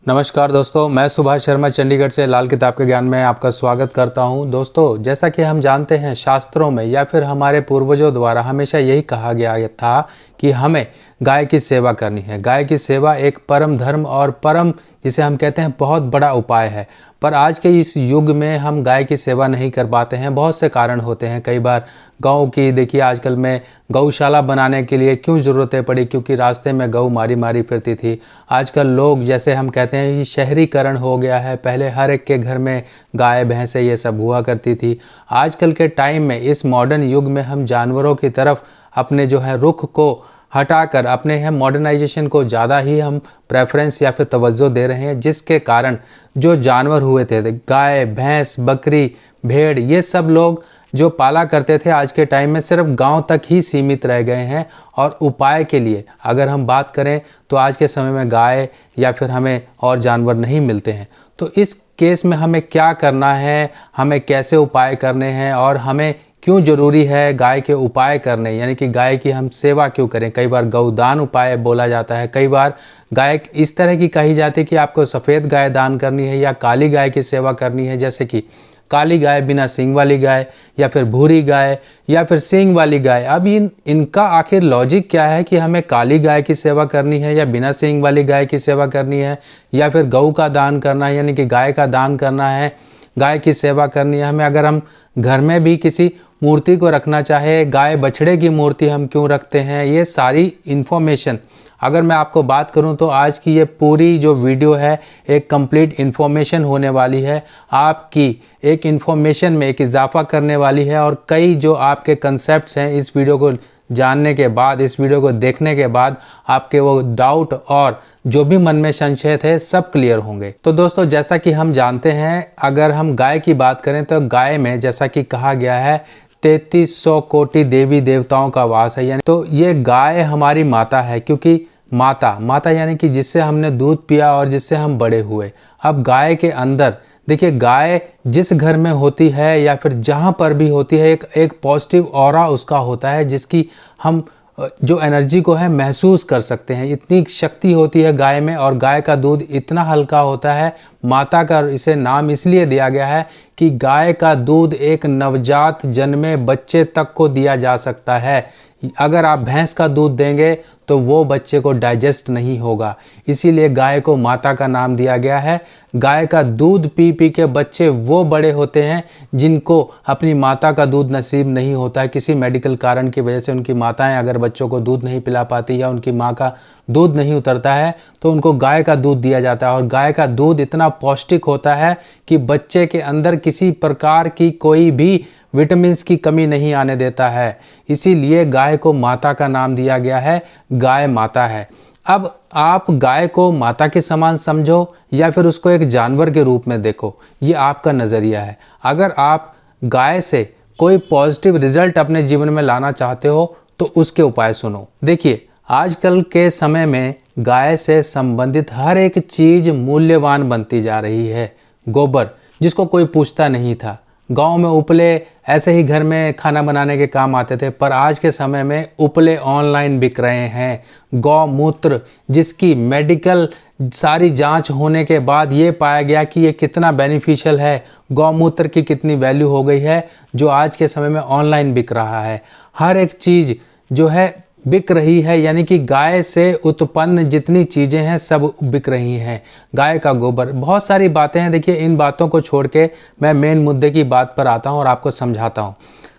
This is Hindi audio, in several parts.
नमस्कार दोस्तों, मैं सुभाष शर्मा चंडीगढ़ से लाल किताब के ज्ञान में आपका स्वागत करता हूं। दोस्तों, जैसा कि हम जानते हैं शास्त्रों में या फिर हमारे पूर्वजों द्वारा हमेशा यही कहा गया था कि हमें गाय की सेवा करनी है। गाय की सेवा एक परम धर्म और परम जिसे हम कहते हैं बहुत बड़ा उपाय है। पर आज के इस युग में हम गाय की सेवा नहीं कर पाते हैं। बहुत से कारण होते हैं। कई बार गौ की देखिए आजकल में गौशाला बनाने के लिए क्यों ज़रूरतें पड़ी, क्योंकि रास्ते में गौ मारी मारी फिरती थी। आजकल लोग जैसे हम कहते हैं ये शहरीकरण हो गया है। पहले हर एक के घर में गाय भैंसें ये सब हुआ करती थी। आजकल के टाइम में इस मॉडर्न युग में हम जानवरों की तरफ अपने जो है रुख को हटाकर अपने हैं मॉडर्नाइजेशन को ज़्यादा ही हम प्रेफरेंस या फिर तवज्जो दे रहे हैं, जिसके कारण जो जानवर हुए थे गाय भैंस बकरी भेड़ ये सब लोग जो पाला करते थे आज के टाइम में सिर्फ गांव तक ही सीमित रह गए हैं। और उपाय के लिए अगर हम बात करें तो आज के समय में गाय या फिर हमें और जानवर नहीं मिलते हैं। तो इस केस में हमें क्या करना है, हमें कैसे उपाय करने हैं और हमें क्यों ज़रूरी है गाय के उपाय करने, यानी कि गाय की हम सेवा क्यों करें। कई बार गौदान उपाय बोला जाता है, कई बार गाय इस तरह की कही जाती है कि आपको सफ़ेद गाय दान करनी है या काली गाय की सेवा करनी है, जैसे कि काली गाय बिना सींग वाली गाय या फिर भूरी गाय या फिर सींग वाली गाय। अब इनका आखिर लॉजिक क्या है कि हमें काली गाय की सेवा करनी है या बिना सींग वाली गाय की सेवा करनी है या फिर गऊ का दान करना है, यानी कि गाय का दान करना है, गाय की सेवा करनी है हमें। अगर हम घर में भी किसी मूर्ति को रखना चाहे, गाय बछड़े की मूर्ति हम क्यों रखते हैं, ये सारी इन्फॉर्मेशन अगर मैं आपको बात करूं तो आज की ये पूरी जो वीडियो है एक कंप्लीट इन्फॉर्मेशन होने वाली है। आपकी एक इन्फॉर्मेशन में एक इजाफा करने वाली है और कई जो आपके कंसेप्ट्स हैं इस वीडियो को जानने के बाद, इस वीडियो को देखने के बाद आपके वो डाउट और जो भी मन में संशय थे सब क्लियर होंगे। तो दोस्तों, जैसा कि हम जानते हैं अगर हम गाय की बात करें तो गाय में जैसा कि कहा गया है 3300 कोटि देवी देवताओं का वास है। यानी तो ये गाय हमारी माता है, क्योंकि माता यानी कि जिससे हमने दूध पिया और जिससे हम बड़े हुए। अब गाय के अंदर देखिए, गाय जिस घर में होती है या फिर जहाँ पर भी होती है एक पॉजिटिव ऑरा उसका होता है, जिसकी हम जो एनर्जी को है महसूस कर सकते हैं। इतनी शक्ति होती है गाय में और गाय का दूध इतना हल्का होता है। माता का इसे नाम इसलिए दिया गया है कि गाय का दूध एक नवजात जन्मे बच्चे तक को दिया जा सकता है। अगर आप भैंस का दूध देंगे तो वो बच्चे को डाइजेस्ट नहीं होगा, इसीलिए गाय को माता का नाम दिया गया है। गाय का दूध पी पी के बच्चे वो बड़े होते हैं जिनको अपनी माता का दूध नसीब नहीं होता है। किसी मेडिकल कारण की वजह से उनकी माताएं अगर बच्चों को दूध नहीं पिला पाती या उनकी माँ का दूध नहीं उतरता है तो उनको गाय का दूध दिया जाता है। और गाय का दूध इतना पौष्टिक होता है कि बच्चे के अंदर किसी प्रकार की कोई भी विटामिन्स की कमी नहीं आने देता है। इसीलिए गाय को माता का नाम दिया गया है। गाय माता है। अब आप गाय को माता के समान समझो या फिर उसको एक जानवर के रूप में देखो, ये आपका नज़रिया है। अगर आप गाय से कोई पॉजिटिव रिजल्ट अपने जीवन में लाना चाहते हो तो उसके उपाय सुनो। देखिए, आजकल के समय में गाय से संबंधित हर एक चीज़ मूल्यवान बनती जा रही है। गोबर जिसको कोई पूछता नहीं था, गांव में उपले ऐसे ही घर में खाना बनाने के काम आते थे, पर आज के समय में उपले ऑनलाइन बिक रहे हैं। गौमूत्र जिसकी मेडिकल सारी जांच होने के बाद ये पाया गया कि ये कितना बेनिफिशियल है, गौमूत्र की कितनी वैल्यू हो गई है, जो आज के समय में ऑनलाइन बिक रहा है। हर एक चीज़ जो है बिक रही है, यानी कि गाय से उत्पन्न जितनी चीज़ें हैं सब बिक रही हैं। गाय का गोबर, बहुत सारी बातें हैं। देखिए, इन बातों को छोड़ के मैं मेन मुद्दे की बात पर आता हूं और आपको समझाता हूं।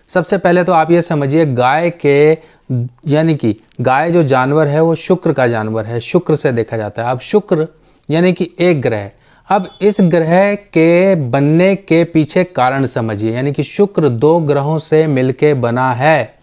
सबसे पहले तो आप ये समझिए, गाय के यानी कि गाय जो जानवर है वो शुक्र का जानवर है, शुक्र से देखा जाता है। अब शुक्र यानी कि एक ग्रह, अब इस ग्रह के बनने के पीछे कारण समझिए, यानी कि शुक्र 2 ग्रहों से मिलके बना है।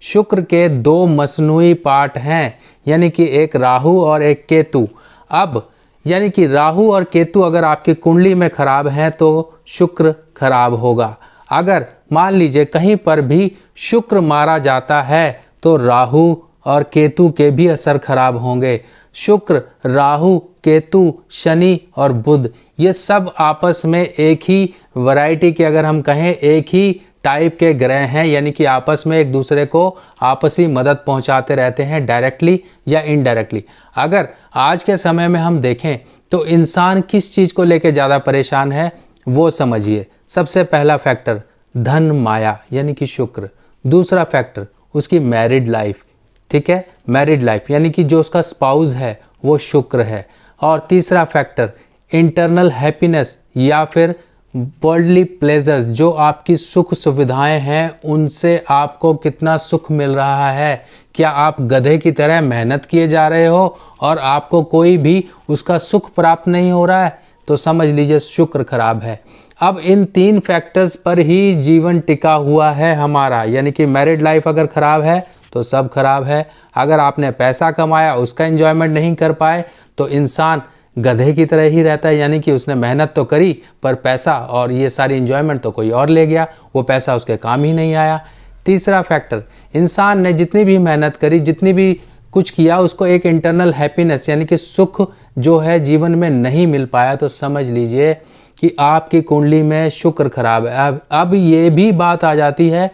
शुक्र के 2 मसनूई पार्ट हैं, यानी कि एक राहु और एक केतु। अब यानी कि राहु और केतु अगर आपकी कुंडली में खराब है तो शुक्र खराब होगा। अगर मान लीजिए कहीं पर भी शुक्र मारा जाता है तो राहु और केतु के भी असर खराब होंगे। शुक्र, राहु, केतु, शनि और बुध ये सब आपस में एक ही वैरायटी के, अगर हम कहें एक ही टाइप के ग्रह हैं, यानी कि आपस में एक दूसरे को आपसी मदद पहुंचाते रहते हैं डायरेक्टली या इनडायरेक्टली। अगर आज के समय में हम देखें तो इंसान किस चीज़ को लेकर ज़्यादा परेशान है वो समझिए। सबसे पहला फैक्टर धन माया यानी कि शुक्र, दूसरा फैक्टर उसकी मैरिड लाइफ, ठीक है, मैरिड लाइफ यानी कि जो उसका स्पाउस है वो शुक्र है, और तीसरा फैक्टर इंटरनल हैप्पीनेस या फिर वर्ल्डली प्लेजर्स, जो आपकी सुख सुविधाएं हैं उनसे आपको कितना सुख मिल रहा है, क्या आप गधे की तरह मेहनत किए जा रहे हो और आपको कोई भी उसका सुख प्राप्त नहीं हो रहा है, तो समझ लीजिए शुक्र खराब है। अब इन 3 फैक्टर्स पर ही जीवन टिका हुआ है हमारा, यानी कि मैरिड लाइफ अगर ख़राब है तो सब खराब है। अगर आपने पैसा कमाया उसका एंजॉयमेंट नहीं कर पाए तो इंसान गधे की तरह ही रहता है, यानी कि उसने मेहनत तो करी पर पैसा और ये सारी एंजॉयमेंट तो कोई और ले गया, वो पैसा उसके काम ही नहीं आया। तीसरा फैक्टर, इंसान ने जितनी भी मेहनत करी, जितनी भी कुछ किया, उसको एक इंटरनल हैप्पीनेस यानी कि सुख जो है जीवन में नहीं मिल पाया, तो समझ लीजिए कि आपकी कुंडली में शुक्र खराब है। अब ये भी बात आ जाती है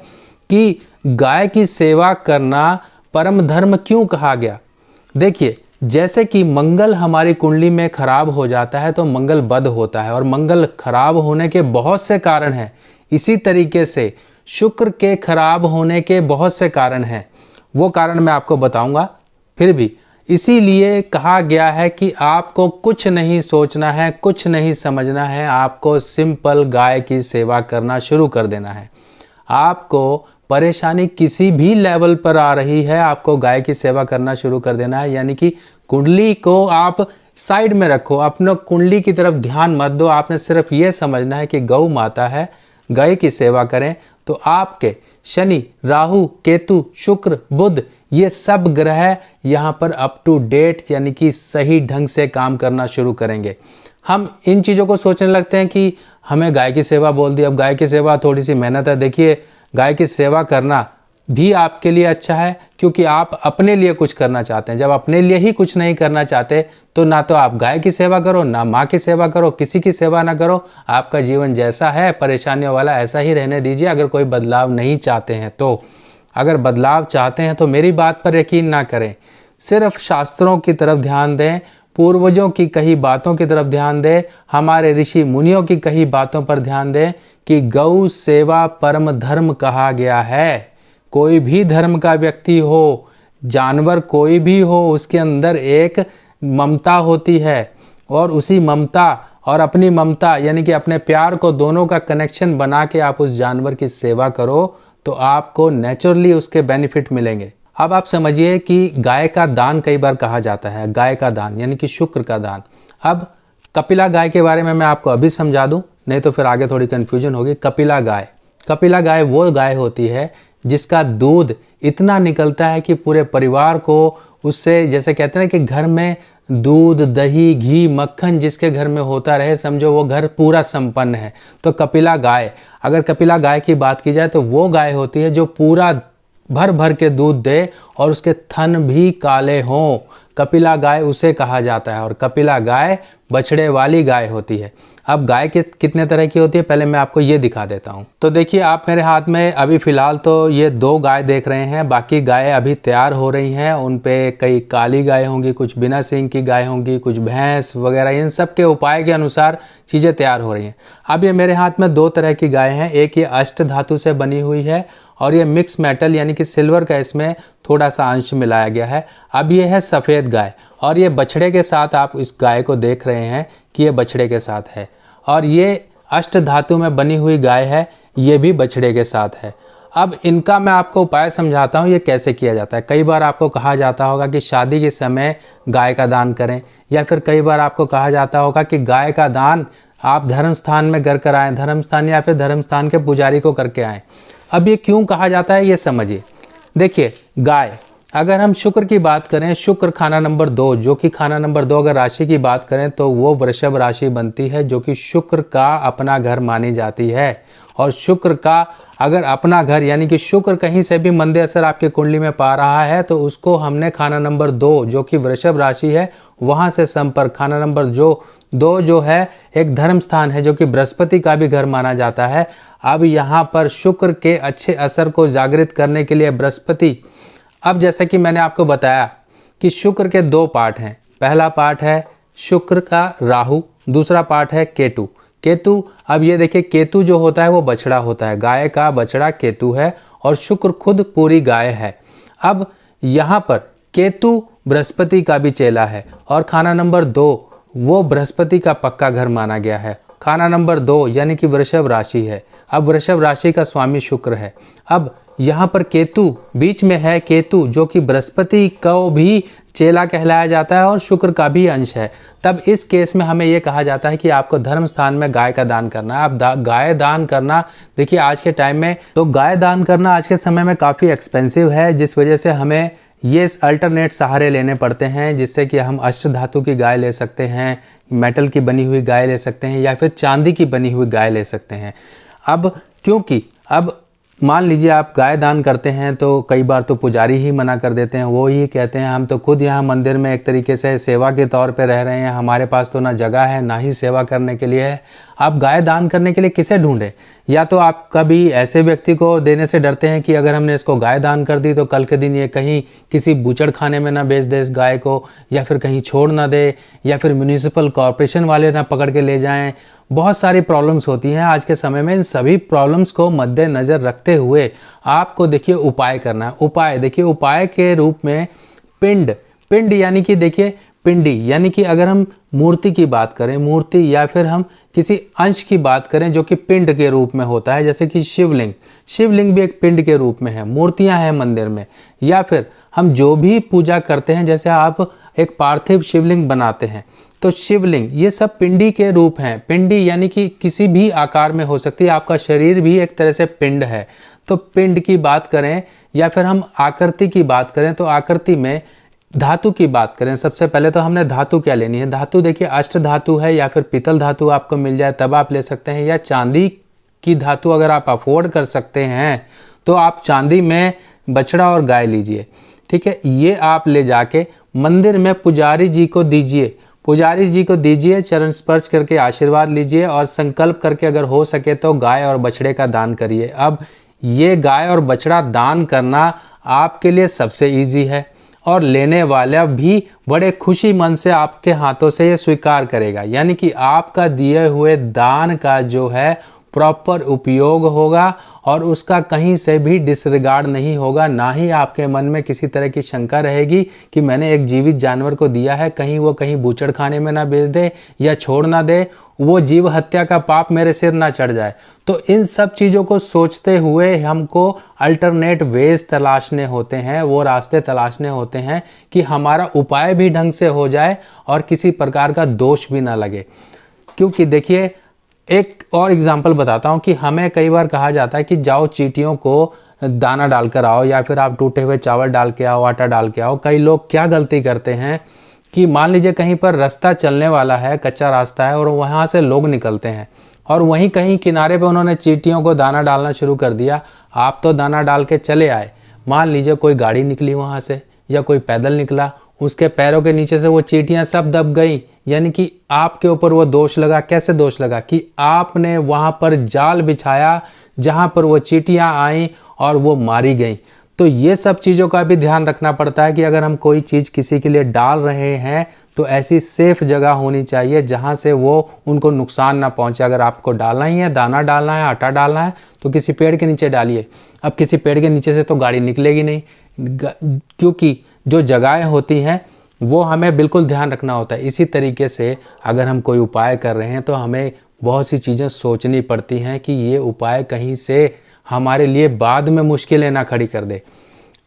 कि गाय की सेवा करना परम धर्म क्यों कहा गया। देखिए, जैसे कि मंगल हमारी कुंडली में खराब हो जाता है तो मंगल बद होता है, और मंगल खराब होने के बहुत से कारण हैं। इसी तरीके से शुक्र के खराब होने के बहुत से कारण हैं, वो कारण मैं आपको बताऊंगा। फिर भी इसीलिए कहा गया है कि आपको कुछ नहीं सोचना है, कुछ नहीं समझना है, आपको सिंपल गाय की सेवा करना शुरू कर देना है। आपको परेशानी किसी भी लेवल पर आ रही है, आपको गाय की सेवा करना शुरू कर देना है। यानी कि कुंडली को आप साइड में रखो, अपने कुंडली की तरफ ध्यान मत दो, आपने सिर्फ ये समझना है कि गौ माता है, गाय की सेवा करें तो आपके शनि, राहु, केतु, शुक्र, बुध ये सब ग्रह यहाँ पर अप टू डेट यानी कि सही ढंग से काम करना शुरू करेंगे। हम इन चीज़ों को सोचने लगते हैं कि हमें गाय की सेवा बोल दी, अब गाय की सेवा थोड़ी सी मेहनत है। देखिए, गाय की सेवा करना भी आपके लिए अच्छा है क्योंकि आप अपने लिए कुछ करना चाहते हैं। जब अपने लिए ही कुछ नहीं करना चाहते तो ना तो आप गाय की सेवा करो, ना माँ की सेवा करो, किसी की सेवा ना करो। आपका जीवन जैसा है परेशानियों वाला ऐसा ही रहने दीजिए, अगर कोई बदलाव नहीं चाहते हैं तो। अगर बदलाव चाहते हैं तो मेरी बात पर यकीन ना करें, सिर्फ शास्त्रों की तरफ ध्यान दें, पूर्वजों की कही बातों की तरफ ध्यान दें, हमारे ऋषि मुनियों की कही बातों पर ध्यान दें कि गौ सेवा परम धर्म कहा गया है। कोई भी धर्म का व्यक्ति हो, जानवर कोई भी हो, उसके अंदर एक ममता होती है, और उसी ममता और अपनी ममता यानी कि अपने प्यार को दोनों का कनेक्शन बना के आप उस जानवर की सेवा करो तो आपको नेचुरली उसके बेनिफिट मिलेंगे। अब आप समझिए कि गाय का दान कई बार कहा जाता है, गाय का दान यानी कि शुक्र का दान। अब कपिला गाय के बारे में मैं आपको अभी समझा दूं, नहीं तो फिर आगे थोड़ी कन्फ्यूजन होगी। कपिला गाय वो गाय होती है जिसका दूध इतना निकलता है कि पूरे परिवार को उससे, जैसे कहते हैं कि घर में दूध, दही, घी, मक्खन जिसके घर में होता रहे, समझो वो घर पूरा संपन्न है। तो कपिला गाय, अगर कपिला गाय की बात की जाए तो वो गाय होती है जो पूरा भर भर के दूध दे और उसके थन भी काले हों। कपिला गाय उसे कहा जाता है, और कपिला गाय बछड़े वाली गाय होती है। अब गाय कितने तरह की होती है पहले मैं आपको ये दिखा देता हूँ। तो देखिए, आप मेरे हाथ में अभी फ़िलहाल तो ये 2 गाय देख रहे हैं, बाकी गायें अभी तैयार हो रही हैं। उन पे कई काली गाय होंगी, कुछ बिना सींग की गाय होंगी, कुछ भैंस वगैरह, इन सब के उपाय के अनुसार चीज़ें तैयार हो रही हैं। अब ये मेरे हाथ में 2 तरह की गाय हैं, एक ये अष्ट धातु से बनी हुई है और ये मिक्स मेटल यानी कि सिल्वर का इसमें थोड़ा सा अंश मिलाया गया है। अब ये है सफ़ेद गाय, और ये बछड़े के साथ आप इस गाय को देख रहे हैं कि ये बछड़े के साथ है, और ये अष्ट धातु में बनी हुई गाय है, ये भी बछड़े के साथ है। अब इनका मैं आपको उपाय समझाता हूँ ये कैसे किया जाता है। कई बार आपको कहा जाता होगा कि शादी के समय गाय का दान करें, या फिर कई बार आपको कहा जाता होगा कि गाय का दान आप धर्म स्थान में कर आएँ, धर्म स्थान या फिर धर्म स्थान के पुजारी को करके आएँ। अब ये क्यों कहा जाता है ये समझिए। देखिए, गाय, अगर हम शुक्र की बात करें, शुक्र खाना नंबर 2, जो कि खाना नंबर 2 अगर राशि की बात करें तो वो वृषभ राशि बनती है, जो कि शुक्र का अपना घर मानी जाती है। और शुक्र का अगर अपना घर यानी कि शुक्र कहीं से भी मंदे असर आपकी कुंडली में पा रहा है तो उसको हमने खाना नंबर 2 जो कि वृषभ राशि है वहाँ से संपर्क, खाना नंबर 2 जो है एक धर्म स्थान है जो कि बृहस्पति का भी घर माना जाता है। अब यहाँ पर शुक्र के अच्छे असर को जागृत करने के लिए बृहस्पति, अब जैसे कि मैंने आपको बताया कि शुक्र के 2 पार्ट हैं। पहला पार्ट है शुक्र का राहु, दूसरा पार्ट है केतु। केतु, अब ये देखिए केतु जो होता है वो बछड़ा होता है, गाय का बछड़ा केतु है और शुक्र खुद पूरी गाय है। अब यहाँ पर केतु बृहस्पति का भी चेला है और खाना नंबर 2 वो बृहस्पति का पक्का घर माना गया है। खाना नंबर 2 यानी कि वृषभ राशि है। अब वृषभ राशि का स्वामी शुक्र है। अब यहाँ पर केतु बीच में है, केतु जो कि बृहस्पति को भी चेला कहलाया जाता है और शुक्र का भी अंश है। तब इस केस में हमें यह कहा जाता है कि आपको धर्म स्थान में गाय का दान करना है। अब गाय दान करना, देखिए आज के टाइम में तो गाय दान करना आज के समय में काफ़ी एक्सपेंसिव है, जिस वजह से हमें ये अल्टरनेट सहारे लेने पड़ते हैं, जिससे कि हम अष्ट धातु की गाय ले सकते हैं, मेटल की बनी हुई गाय ले सकते हैं या फिर चांदी की बनी हुई गाय ले सकते हैं। अब क्योंकि अब मान लीजिए आप गाय दान करते हैं तो कई बार तो पुजारी ही मना कर देते हैं, वो ही कहते हैं हम तो खुद यहाँ मंदिर में एक तरीके से सेवा के तौर पे रह रहे हैं, हमारे पास तो ना जगह है ना ही सेवा करने के लिए है। आप गाय दान करने के लिए किसे ढूंढें? या तो आप कभी ऐसे व्यक्ति को देने से डरते हैं कि अगर हमने इसको गाय दान कर दी तो कल के दिन ये कहीं किसी बूचड़ खाने में ना बेच दे इस गाय को, या फिर कहीं छोड़ ना दे, या फिर म्यूनिसिपल कॉरपोरेशन वाले ना पकड़ के ले जाएं। बहुत सारी प्रॉब्लम्स होती हैं आज के समय में। इन सभी प्रॉब्लम्स को मद्देनज़र रखते हुए आपको देखिए उपाय करना है। उपाय देखिए, उपाय के रूप में पिंड यानी कि देखिए पिंडी, यानी कि अगर हम मूर्ति की बात करें, मूर्ति या फिर हम किसी अंश की बात करें जो कि पिंड के रूप में होता है, जैसे कि शिवलिंग भी एक पिंड के रूप में है, मूर्तियां हैं मंदिर में। या फिर हम जो भी पूजा करते हैं, जैसे आप एक पार्थिव शिवलिंग बनाते हैं तो शिवलिंग, ये सब पिंडी के रूप हैं। पिंडी यानी कि किसी भी आकार में हो सकती है, आपका शरीर भी एक तरह से पिंड है। तो पिंड की बात करें या फिर हम आकृति की बात करें तो आकृति में धातु की बात करें, सबसे पहले तो हमने धातु क्या लेनी है। धातु देखिए अष्ट धातु है या फिर पीतल धातु आपको मिल जाए तब आप ले सकते हैं, या चांदी की धातु अगर आप अफोर्ड कर सकते हैं तो आप चांदी में बछड़ा और गाय लीजिए, ठीक है। ये आप ले जाके मंदिर में पुजारी जी को दीजिए, चरण स्पर्श करके आशीर्वाद लीजिए और संकल्प करके अगर हो सके तो गाय और बछड़े का दान करिए। अब ये गाय और बछड़ा दान करना आपके लिए सबसे ईजी है और लेने वाला भी बड़े खुशी मन से आपके हाथों से ये स्वीकार करेगा, यानी कि आपका दिए हुए दान का जो है प्रॉपर उपयोग होगा और उसका कहीं से भी डिसरिगार्ड नहीं होगा। ना ही आपके मन में किसी तरह की शंका रहेगी कि मैंने एक जीवित जानवर को दिया है, कहीं वो कहीं बूचड़ खाने में ना बेच दे या छोड़ ना दे, वो जीव हत्या का पाप मेरे सिर ना चढ़ जाए। तो इन सब चीज़ों को सोचते हुए हमको अल्टरनेट वेज तलाशने होते हैं, वो रास्ते तलाशने होते हैं कि हमारा उपाय भी ढंग से हो जाए और किसी प्रकार का दोष भी ना लगे। क्योंकि देखिए एक और एग्जाम्पल बताता हूँ कि हमें कई बार कहा जाता है कि जाओ चींटियों को दाना डालकर आओ या फिर आप टूटे हुए चावल डाल के आओ, आटा डाल के आओ। कई लोग क्या गलती करते हैं कि मान लीजिए कहीं पर रास्ता चलने वाला है, कच्चा रास्ता है और वहाँ से लोग निकलते हैं और वहीं कहीं किनारे पे उन्होंने चींटियों को दाना डालना शुरू कर दिया। आप तो दाना डाल के चले आए, मान लीजिए कोई गाड़ी निकली वहाँ से या कोई पैदल निकला, उसके पैरों के नीचे से वो चींटियाँ सब दब गई, यानी कि आपके ऊपर वो दोष लगा। कैसे दोष लगा? कि आपने वहाँ पर जाल बिछाया जहाँ पर वो चींटियाँ आईं और वो मारी गई। तो ये सब चीज़ों का भी ध्यान रखना पड़ता है कि अगर हम कोई चीज़ किसी के लिए डाल रहे हैं तो ऐसी सेफ जगह होनी चाहिए जहाँ से वो उनको नुकसान ना पहुँचे। अगर आपको डालना ही है, दाना डालना है, आटा डालना है तो किसी पेड़ के नीचे डालिए। अब किसी पेड़ के नीचे से तो गाड़ी निकलेगी नहीं, क्योंकि जो जगहें होती हैं वो हमें बिल्कुल ध्यान रखना होता है। इसी तरीके से अगर हम कोई उपाय कर रहे हैं तो हमें बहुत सी चीज़ें सोचनी पड़ती हैं कि ये उपाय कहीं से हमारे लिए बाद में मुश्किलें ना खड़ी कर दे।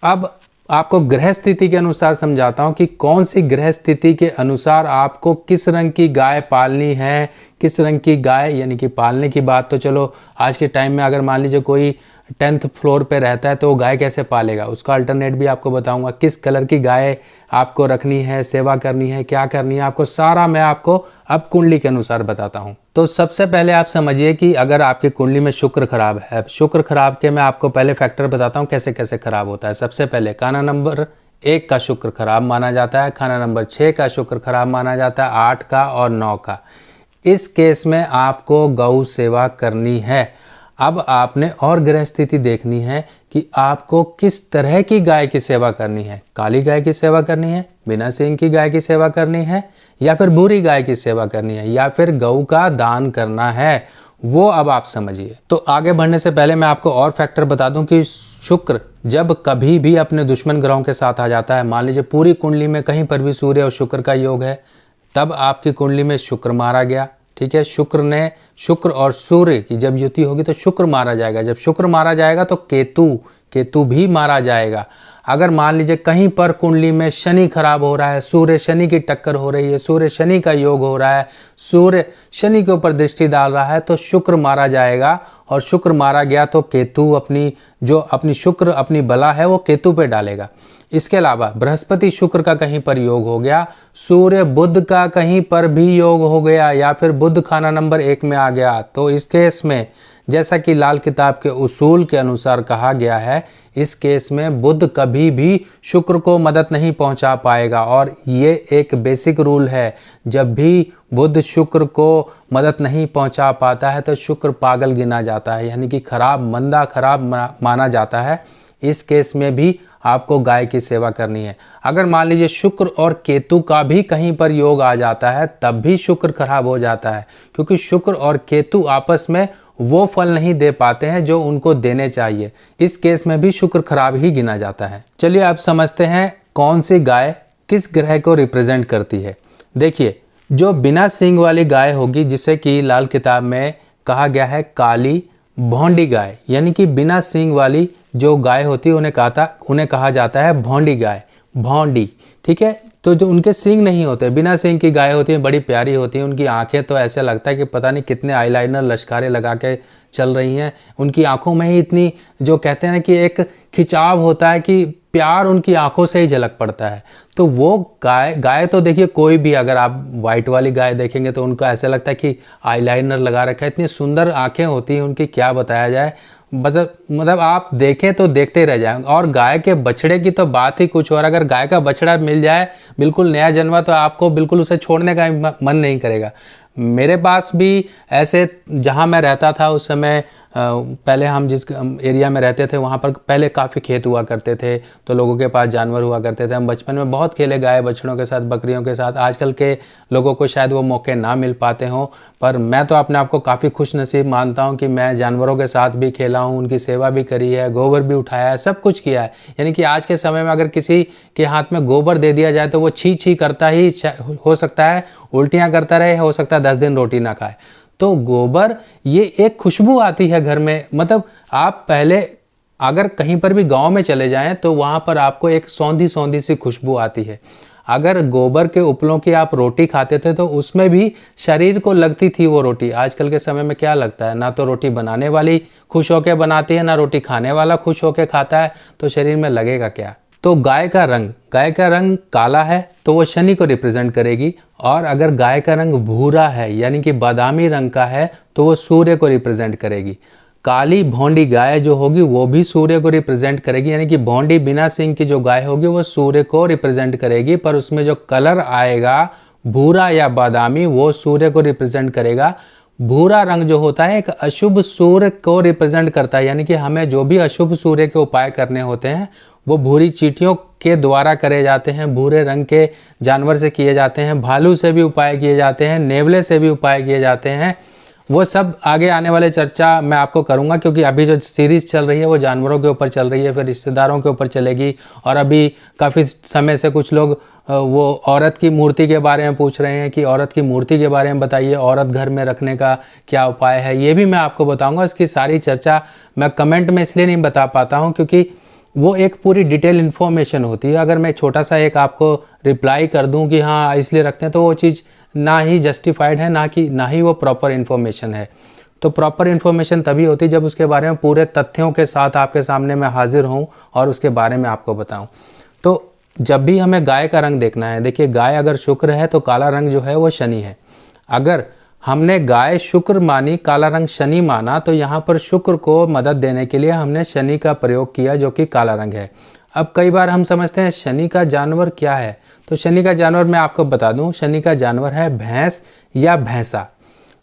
अब आपको ग्रह स्थिति के अनुसार समझाता हूँ कि कौन सी ग्रह स्थिति के अनुसार आपको किस रंग की गाय पालनी है, किस रंग की गाय, यानी कि पालने की बात तो चलो आज के टाइम में अगर मान लीजिए कोई 10th फ्लोर पे रहता है तो वो गाय कैसे पालेगा, उसका अल्टरनेट भी आपको बताऊंगा। किस कलर की गाय आपको रखनी है, सेवा करनी है, क्या करनी है, आपको सारा मैं आपको अब कुंडली के अनुसार बताता हूँ। तो सबसे पहले आप समझिए कि अगर आपकी कुंडली में शुक्र खराब है, शुक्र खराब के मैं आपको पहले फैक्टर बताता हूँ कैसे कैसे खराब होता है। सबसे पहले खाना नंबर 1 का शुक्र खराब माना जाता है, खाना नंबर 6 का शुक्र खराब माना जाता है, 8 का और 9 का। इस केस में आपको गौ सेवा करनी है। अब आपने और ग्रह स्थिति देखनी है कि आपको किस तरह की गाय की सेवा करनी है। काली गाय की सेवा करनी है, बिना सींग की गाय की सेवा करनी है या फिर भूरी गाय की सेवा करनी है या फिर गऊ का दान करना है, वो अब आप समझिए। तो आगे बढ़ने से पहले मैं आपको और फैक्टर बता दूं कि शुक्र जब कभी भी अपने दुश्मन ग्रहों के साथ आ जाता है, मान लीजिए पूरी कुंडली में कहीं पर भी सूर्य और शुक्र का योग है, तब आपकी कुंडली में शुक्र मारा गया, ठीक है। शुक्र और सूर्य की जब युति होगी तो शुक्र मारा जाएगा। जब शुक्र मारा जाएगा तो केतु भी मारा जाएगा। अगर मान लीजिए कहीं पर कुंडली में शनि खराब हो रहा है, सूर्य शनि की टक्कर हो रही है, सूर्य शनि का योग हो रहा है, सूर्य शनि के ऊपर दृष्टि डाल रहा है, तो शुक्र मारा जाएगा। और शुक्र मारा गया तो केतु अपनी बला है वो केतु पे डालेगा। इसके अलावा बृहस्पति शुक्र का कहीं पर योग हो गया, सूर्य बुध का कहीं पर भी योग हो गया या फिर बुध खाना नंबर 1 में आ गया, तो इस केस में जैसा कि लाल किताब के उसूल के अनुसार कहा गया है, इस केस में बुध कभी भी शुक्र को मदद नहीं पहुंचा पाएगा। और ये एक बेसिक रूल है, जब भी बुध शुक्र को मदद नहीं पहुंचा पाता है तो शुक्र पागल गिना जाता है, यानी कि खराब माना जाता है। इस केस में भी आपको गाय की सेवा करनी है। अगर मान लीजिए शुक्र और केतु का भी कहीं पर योग आ जाता है, तब भी शुक्र खराब हो जाता है, क्योंकि शुक्र और केतु आपस में वो फल नहीं दे पाते हैं जो उनको देने चाहिए। इस केस में भी शुक्र खराब ही गिना जाता है। चलिए आप समझते हैं कौन सी गाय किस ग्रह को रिप्रेजेंट करती है। देखिए, जो बिना सींग वाली गाय होगी, जिसे कि लाल किताब में कहा गया है काली भौंडी गाय, यानी कि बिना सींग वाली जो गाय होती है उन्हें कहा जाता है भौंडी गाय, भौंडी, ठीक है। तो जो उनके सींग नहीं होते, बिना सींग की गाय होती है, बड़ी प्यारी होती है। उनकी आंखें तो ऐसे लगता है कि पता नहीं कितने आईलाइनर लश्कारे लगा के चल रही हैं। उनकी आंखों में ही इतनी, जो कहते हैं ना कि एक खिंचाव होता है कि प्यार उनकी आंखों से ही झलक पड़ता है। तो वो गाय तो देखिए, कोई भी अगर आप वाइट वाली गाय देखेंगे तो उनको ऐसा लगता है कि आईलाइनर लगा रखा है। इतनी सुंदर आंखें होती हैं उनकी, क्या बताया जाए। मतलब आप देखें तो देखते रह जाएं। और गाय के बछड़े की तो बात ही कुछ और। अगर गाय का बछड़ा मिल जाए बिल्कुल नया जन्मा, तो आपको बिल्कुल उसे छोड़ने का मन नहीं करेगा। मेरे पास भी ऐसे, जहाँ मैं रहता था उस समय, पहले हम जिस एरिया में रहते थे वहाँ पर पहले काफ़ी खेत हुआ करते थे, तो लोगों के पास जानवर हुआ करते थे। हम बचपन में बहुत खेले गाय बछड़ों के साथ, बकरियों के साथ। आजकल के लोगों को शायद वो मौके ना मिल पाते हों, पर मैं तो अपने आप को काफ़ी खुश नसीब मानता हूँ कि मैं जानवरों के साथ भी खेला हूँ, उनकी सेवा भी करी है, गोबर भी उठाया है, सब कुछ किया है। यानी कि आज के समय में अगर किसी के हाथ में गोबर दे दिया जाए तो वो छी करता ही हो सकता है, उल्टियाँ करता रहे, हो सकता है 10 दिन रोटी ना खाए। तो गोबर, ये एक खुशबू आती है घर में। मतलब आप पहले अगर कहीं पर भी गांव में चले जाएं तो वहाँ पर आपको एक सौंधी सी खुशबू आती है। अगर गोबर के उपलों की आप रोटी खाते थे तो उसमें भी शरीर को लगती थी वो रोटी। आजकल के समय में क्या लगता है, ना तो रोटी बनाने वाली खुश होकर बनाती है, ना रोटी खाने वाला खुश होकर खाता है, तो शरीर में लगेगा क्या। तो गाय का रंग काला है तो वो शनि को रिप्रेजेंट करेगी। और अगर गाय का रंग भूरा है यानी कि बादामी रंग का है तो वो सूर्य को रिप्रेजेंट करेगी। काली भौंडी गाय जो होगी वो भी सूर्य को रिप्रेजेंट करेगी, यानी कि भौंडी बिना सिंग की जो गाय होगी वो सूर्य को रिप्रेजेंट करेगी। पर उसमें जो कलर आएगा भूरा या बादामी, वो सूर्य को रिप्रेजेंट करेगा। भूरा रंग जो होता है एक अशुभ सूर्य को रिप्रेजेंट करता है, यानी कि हमें जो भी अशुभ सूर्य के उपाय करने होते हैं वो भूरी चींटियों के द्वारा करे जाते हैं, भूरे रंग के जानवर से किए जाते हैं, भालू से भी उपाय किए जाते हैं, नेवले से भी उपाय किए जाते हैं। वो सब आगे आने वाले चर्चा मैं आपको करूंगा, क्योंकि अभी जो सीरीज़ चल रही है वो जानवरों के ऊपर चल रही है, फिर रिश्तेदारों के ऊपर चलेगी। और अभी काफ़ी समय से कुछ लोग वो औरत की मूर्ति के बारे में पूछ रहे हैं कि औरत की मूर्ति के बारे में बताइए, औरत घर में रखने का क्या उपाय है, ये भी मैं आपको बताऊंगा। इसकी सारी चर्चा मैं कमेंट में इसलिए नहीं बता पाता हूँ क्योंकि वो एक पूरी डिटेल इन्फॉर्मेशन होती है। अगर मैं छोटा सा एक आपको रिप्लाई कर दूं कि हाँ इसलिए रखते हैं, तो वो चीज़ ना ही जस्टिफाइड है, ना ही वो प्रॉपर इन्फॉर्मेशन है। तो प्रॉपर इन्फॉर्मेशन तभी होती है जब उसके बारे में पूरे तथ्यों के साथ आपके सामने मैं हाजिर हूँ और उसके बारे में आपको बताऊँ। तो जब भी हमें गाय का रंग देखना है, देखिए गाय अगर शुक्र है तो काला रंग जो है वो शनि है। अगर हमने गाय शुक्र मानी, काला रंग शनि माना, तो यहाँ पर शुक्र को मदद देने के लिए हमने शनि का प्रयोग किया जो कि काला रंग है। अब कई बार हम समझते हैं शनि का जानवर क्या है, तो शनि का जानवर मैं आपको बता दूं, शनि का जानवर है भैंस या भैंसा।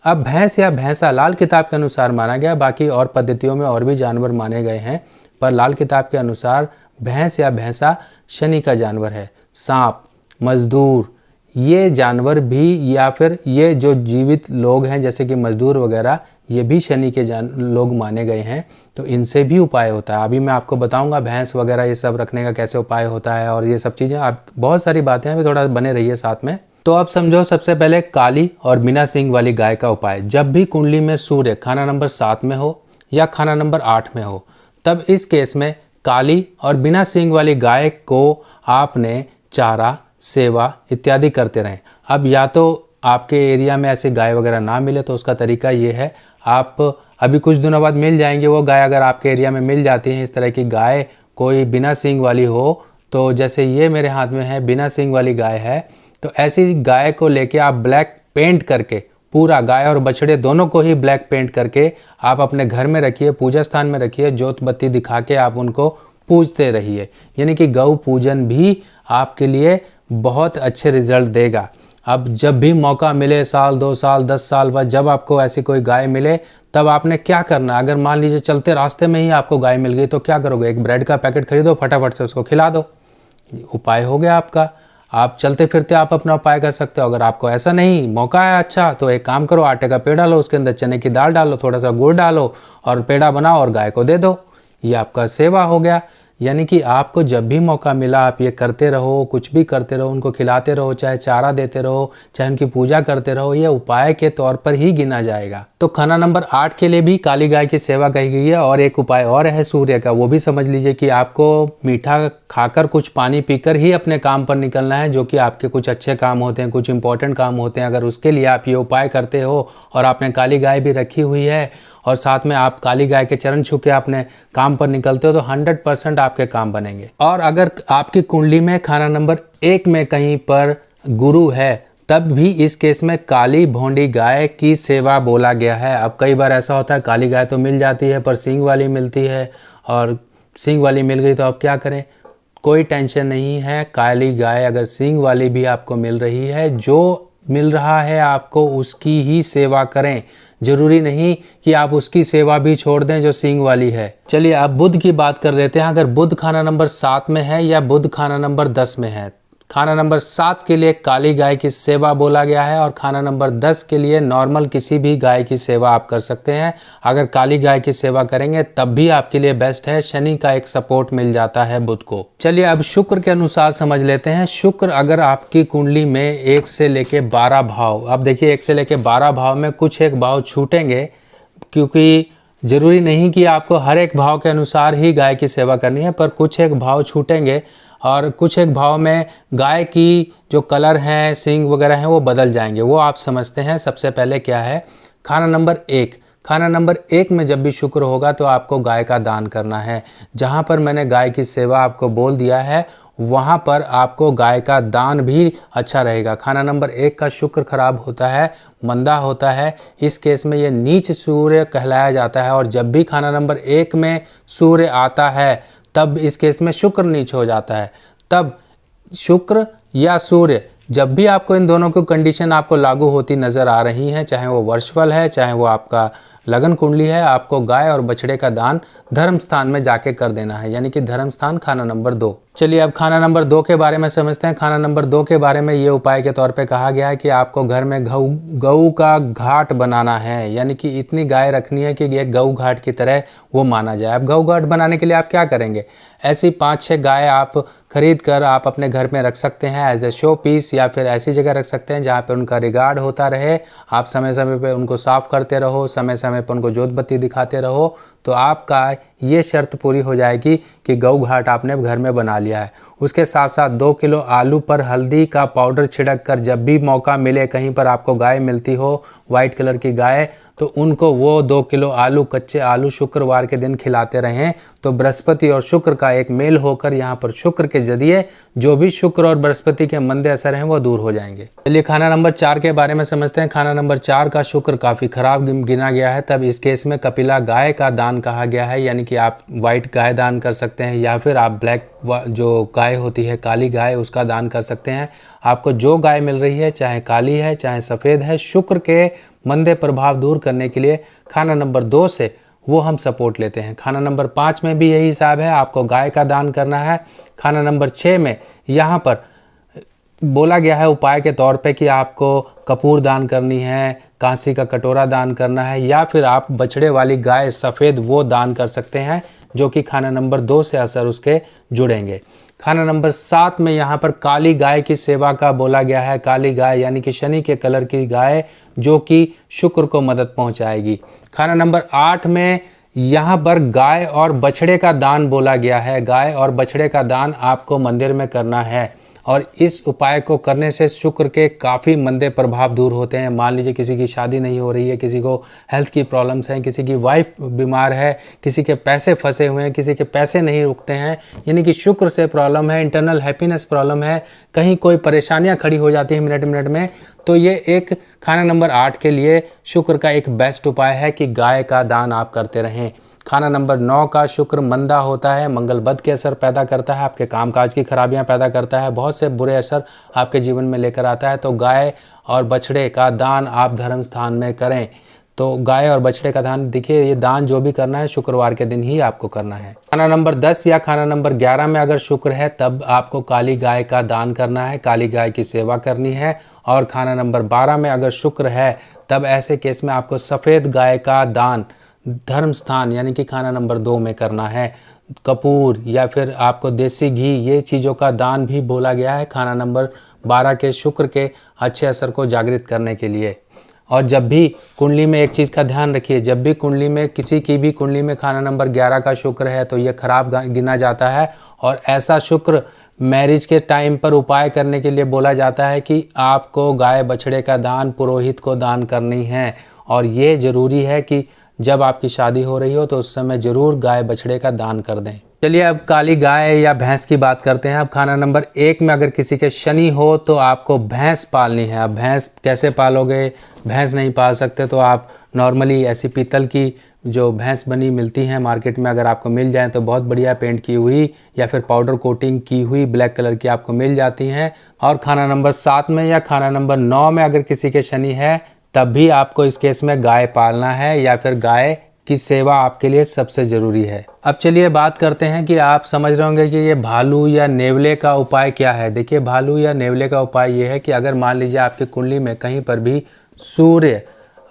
अब भैंस या भैंसा लाल किताब के अनुसार माना गया, बाकी और पद्धतियों में और भी जानवर माने गए हैं, पर लाल किताब के अनुसार भैंस या भैंसा शनि का जानवर है। सांप, मज़दूर, ये जानवर भी या फिर ये जो जीवित लोग हैं जैसे कि मज़दूर वगैरह, ये भी शनि के लोग माने गए हैं। तो इनसे भी उपाय होता है। अभी मैं आपको बताऊंगा भैंस वगैरह ये सब रखने का कैसे उपाय होता है और ये सब चीज़ें, आप बहुत सारी बातें हैं, अभी थोड़ा बने रहिए साथ में। तो अब समझो, सबसे पहले काली और बिना सींग वाली गाय का उपाय। जब भी कुंडली में सूर्य खाना नंबर 7 में हो या खाना नंबर 8 में हो, तब इस केस में काली और बिना सींग वाली गाय को आपने चारा, सेवा इत्यादि करते रहें। अब या तो आपके एरिया में ऐसी गाय वगैरह ना मिले तो उसका तरीका ये है, आप अभी कुछ दिनों बाद मिल जाएंगे वो गाय, अगर आपके एरिया में मिल जाती हैं इस तरह की गाय कोई बिना सींग वाली हो, तो जैसे ये मेरे हाथ में है बिना सींग वाली गाय है, तो ऐसी गाय को लेके आप ब्लैक पेंट करके, पूरा गाय और बछड़े दोनों को ही ब्लैक पेंट करके आप अपने घर में रखिए, पूजा स्थान में रखिए, जोत बत्ती दिखा के आप उनको पूजते रहिए। यानी कि गौ पूजन भी आपके लिए बहुत अच्छे रिजल्ट देगा। अब जब भी मौका मिले, साल 2 साल 10 साल बाद जब आपको ऐसी कोई गाय मिले, तब आपने क्या करना, अगर मान लीजिए चलते रास्ते में ही आपको गाय मिल गई तो क्या करोगे, एक ब्रेड का पैकेट खरीदो, फटाफट से उसको खिला दो, उपाय हो गया आपका। आप चलते फिरते आप अपना उपाय कर सकते हो। अगर आपको ऐसा नहीं मौका है अच्छा, तो एक काम करो, आटे का पेड़ा लो, उसके अंदर चने की दाल डालो, थोड़ा सा गुड़ डालो और पेड़ा बनाओ और गाय को दे दो, ये आपका सेवा हो गया। यानी कि आपको जब भी मौका मिला आप ये करते रहो, कुछ भी करते रहो, उनको खिलाते रहो, चाहे चारा देते रहो, चाहे उनकी पूजा करते रहो, ये उपाय के तौर पर ही गिना जाएगा। तो खाना नंबर 8 के लिए भी काली गाय की सेवा कही गई है। और एक उपाय और है सूर्य का, वो भी समझ लीजिए कि आपको मीठा खाकर कुछ पानी पीकर ही अपने काम पर निकलना है, जो कि आपके कुछ अच्छे काम होते हैं, कुछ इंपॉर्टेंट काम होते हैं। अगर उसके लिए आप ये उपाय करते हो और आपने काली गाय भी रखी हुई है और साथ में आप काली गाय के चरण छू के अपने काम पर निकलते हो, तो 100% आपके काम बनेंगे। और अगर आपकी कुंडली में खाना नंबर 1 में कहीं पर गुरु है, तब भी इस केस में काली भोंडी गाय की सेवा बोला गया है। अब कई बार ऐसा होता है काली गाय तो मिल जाती है पर सींग वाली मिलती है, और सींग वाली मिल गई तो आप क्या करें, कोई टेंशन नहीं है। काली गाय अगर सींग वाली भी आपको मिल रही है, जो मिल रहा है आपको उसकी ही सेवा करें। जरूरी नहीं कि आप उसकी सेवा भी छोड़ दें जो सींग वाली है। चलिए अब बुध की बात कर लेते हैं। अगर बुध खाना नंबर 7 में है या बुध खाना नंबर 10 में है, खाना नंबर 7 के लिए काली गाय की सेवा बोला गया है और खाना नंबर 10 के लिए नॉर्मल किसी भी गाय की सेवा आप कर सकते हैं। अगर काली गाय की सेवा करेंगे तब भी आपके लिए बेस्ट है, शनि का एक सपोर्ट मिल जाता है बुध को। चलिए अब शुक्र के अनुसार समझ लेते हैं। शुक्र अगर आपकी कुंडली में 1 से लेके 12 भाव, अब देखिए 1 से लेके 12 भाव में कुछ एक भाव छूटेंगे, क्योंकि जरूरी नहीं कि आपको हर एक भाव के अनुसार ही गाय की सेवा करनी है, पर कुछ एक भाव छूटेंगे और कुछ एक भाव में गाय की जो कलर हैं, सींग वगैरह हैं, वो बदल जाएंगे। वो आप समझते हैं। सबसे पहले क्या है, खाना नंबर 1, खाना नंबर 1 में जब भी शुक्र होगा तो आपको गाय का दान करना है। जहाँ पर मैंने गाय की सेवा आपको बोल दिया है, वहाँ पर आपको गाय का दान भी अच्छा रहेगा। खाना नंबर 1 का शुक्र खराब होता है, मंदा होता है, इस केस में ये नीच सूर्य कहलाया जाता है। और जब भी खाना नंबर 1 में सूर्य आता है, तब इस केस में शुक्र नीच हो जाता है। तब शुक्र या सूर्य, जब भी आपको इन दोनों की कंडीशन आपको लागू होती नज़र आ रही हैं, चाहे वो वर्षफल है, चाहे वो आपका लगन कुंडली है, आपको गाय और बछड़े का दान धर्म स्थान में जाके कर देना है, यानी कि धर्म स्थान खाना नंबर 2। चलिए अब खाना नंबर 2 के बारे में समझते हैं। खाना नंबर 2 के बारे में ये उपाय के तौर पे कहा गया है कि आपको घर में गऊ का घाट बनाना है, यानी कि इतनी गाय रखनी है कि एक गऊ घाट की तरह वो माना जाए। अब गऊ घाट बनाने के लिए आप क्या करेंगे, ऐसी 5-6 गाय आप खरीद कर आप अपने घर में रख सकते हैं एज ए शो पीस, या फिर ऐसी जगह रख सकते हैं जहाँ पे उनका रिगार्ड होता रहे। आप समय समय पे उनको साफ़ करते रहो, समय समय पर उनको जोत बत्ती दिखाते रहो, तो आपका ये शर्त पूरी हो जाएगी कि गऊ घाट आपने घर में बना लिया है। उसके साथ साथ 2 किलो आलू पर हल्दी का पाउडर छिड़क कर जब भी मौका मिले, कहीं पर आपको गाय मिलती हो वाइट कलर की गाय, तो उनको वो 2 किलो आलू, कच्चे आलू शुक्रवार के दिन खिलाते रहें। तो बृहस्पति और शुक्र का एक मेल होकर यहाँ पर शुक्र के जरिए जो भी शुक्र और बृहस्पति के मंदे असर हैं वो दूर हो जाएंगे। चलिए खाना नंबर 4 के बारे में समझते हैं। खाना नंबर 4 का शुक्र काफ़ी खराब गिना गया है, तब इस केस में कपिला गाय का दान कहा गया है, यानी कि आप वाइट गाय दान कर सकते हैं या फिर आप ब्लैक जो गाय होती है काली गाय, उसका दान कर सकते हैं। आपको जो गाय मिल रही है, चाहे काली है चाहे सफ़ेद है, शुक्र के मंदे प्रभाव दूर करने के लिए खाना नंबर 2 से वो हम सपोर्ट लेते हैं। खाना नंबर 5 में भी यही हिसाब है, आपको गाय का दान करना है। खाना नंबर 6 में यहाँ पर बोला गया है उपाय के तौर पे कि आपको कपूर दान करनी है, कांसी का कटोरा दान करना है, या फिर आप बछड़े वाली गाय सफ़ेद वो दान कर सकते हैं, जो कि खाना नंबर 2 से असर उसके जुड़ेंगे। खाना नंबर 7 में यहाँ पर काली गाय की सेवा का बोला गया है। काली गाय यानी कि शनि के कलर की गाय, जो कि शुक्र को मदद पहुँचाएगी। खाना नंबर 8 में यहाँ पर गाय और बछड़े का दान बोला गया है। गाय और बछड़े का दान आपको मंदिर में करना है, और इस उपाय को करने से शुक्र के काफ़ी मंदे प्रभाव दूर होते हैं। मान लीजिए किसी की शादी नहीं हो रही है, किसी को हेल्थ की प्रॉब्लम्स हैं, किसी की वाइफ बीमार है, किसी के पैसे फंसे हुए हैं, किसी के पैसे नहीं रुकते हैं, यानी कि शुक्र से प्रॉब्लम है, इंटरनल हैप्पीनेस प्रॉब्लम है, कहीं कोई परेशानियां खड़ी हो जाती हैं मिनट मिनट में, तो ये एक खाना नंबर 8 के लिए शुक्र का एक बेस्ट उपाय है कि गाय का दान आप करते रहें। खाना नंबर 9 का शुक्र मंदा होता है, मंगल बद के असर पैदा करता है, आपके कामकाज की खराबियां पैदा करता है, बहुत से बुरे असर आपके जीवन में लेकर आता है। तो गाय और बछड़े का दान आप धर्म स्थान में करें। तो गाय और बछड़े का दान, देखिए ये दान जो भी करना है शुक्रवार के दिन ही आपको करना है। खाना नंबर 10 या खाना नंबर 11 में अगर शुक्र है तब आपको काली गाय का दान करना है, काली गाय की सेवा करनी है। और खाना नंबर 12 में अगर शुक्र है तब ऐसे केस में आपको सफ़ेद गाय का दान धर्म स्थान यानी कि खाना नंबर 2 में करना है। कपूर या फिर आपको देसी घी, ये चीज़ों का दान भी बोला गया है खाना नंबर 12 के शुक्र के अच्छे असर को जागृत करने के लिए। और जब भी कुंडली में एक चीज़ का ध्यान रखिए, जब भी कुंडली में किसी की भी कुंडली में खाना नंबर 11 का शुक्र है तो ये खराब गिना जाता है, और ऐसा शुक्र मैरिज के टाइम पर उपाय करने के लिए बोला जाता है कि आपको गाय बछड़े का दान पुरोहित को दान करनी है। और ये ज़रूरी है कि जब आपकी शादी हो रही हो तो उस समय ज़रूर गाय बछड़े का दान कर दें। चलिए अब काली गाय या भैंस की बात करते हैं। अब खाना नंबर 1 में अगर किसी के शनि हो तो आपको भैंस पालनी है। अब भैंस कैसे पालोगे? भैंस नहीं पाल सकते तो आप नॉर्मली ऐसी पीतल की जो भैंस बनी मिलती हैं मार्केट में, अगर आपको मिल जाए तो बहुत बढ़िया, पेंट की हुई या फिर पाउडर कोटिंग की हुई ब्लैक कलर की आपको मिल जाती हैं। और खाना नंबर 7 में या खाना नंबर 9 में अगर किसी के शनि है तब भी आपको इस केस में गाय पालना है, या फिर गाय की सेवा आपके लिए सबसे ज़रूरी है। अब चलिए बात करते हैं कि आप समझ रहे होंगे कि ये भालू या नेवले का उपाय क्या है। देखिए भालू या नेवले का उपाय ये है कि अगर मान लीजिए आपकी कुंडली में कहीं पर भी सूर्य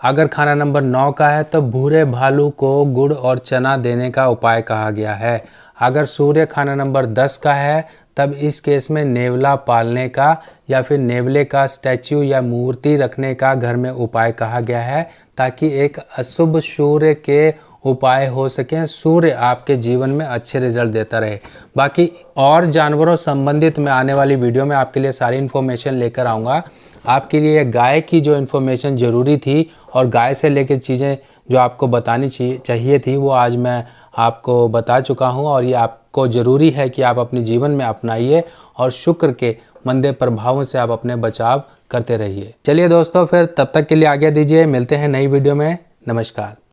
अगर खाना नंबर 9 का है तो भूरे भालू को गुड़ और चना देने का उपाय कहा गया है। अगर सूर्य खाना नंबर 10 का है तब इस केस में नेवला पालने का या फिर नेवले का स्टैच्यू या मूर्ति रखने का घर में उपाय कहा गया है, ताकि एक अशुभ सूर्य के उपाय हो सकें, सूर्य आपके जीवन में अच्छे रिजल्ट देता रहे। बाकी और जानवरों संबंधित मैं आने वाली वीडियो में आपके लिए सारी इन्फॉर्मेशन लेकर आऊँगा। आपके लिए गाय की जो इन्फॉर्मेशन ज़रूरी थी और गाय से लेकर चीज़ें जो आपको बतानी चाहिए थी वो आज मैं आपको बता चुका हूँ, और ये आपको ज़रूरी है कि आप अपने जीवन में अपनाइए और शुक्र के मंदे प्रभावों से आप अपने बचाव करते रहिए। चलिए दोस्तों, फिर तब तक के लिए आज्ञा दीजिए, मिलते हैं नई वीडियो में। नमस्कार।